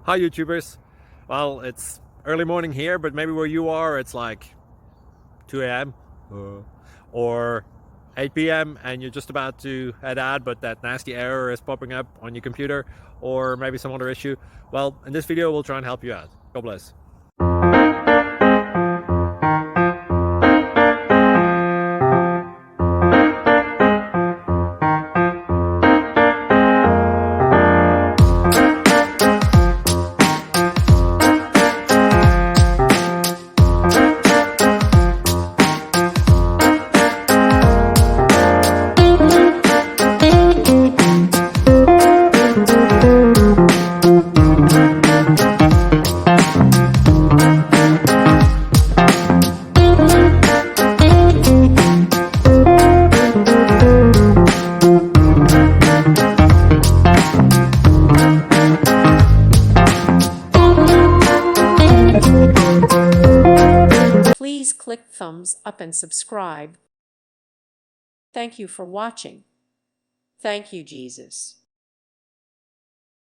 Hi YouTubers. Well, it's early morning here, but maybe where you are it's like 2 a.m. or 8 p.m. and you're just about to head out, but that nasty error is popping up on your computer, or maybe some other issue. Well, in this video we'll try and help you out. God bless. Please click thumbs up and subscribe. Thank you for watching. Thank you, Jesus.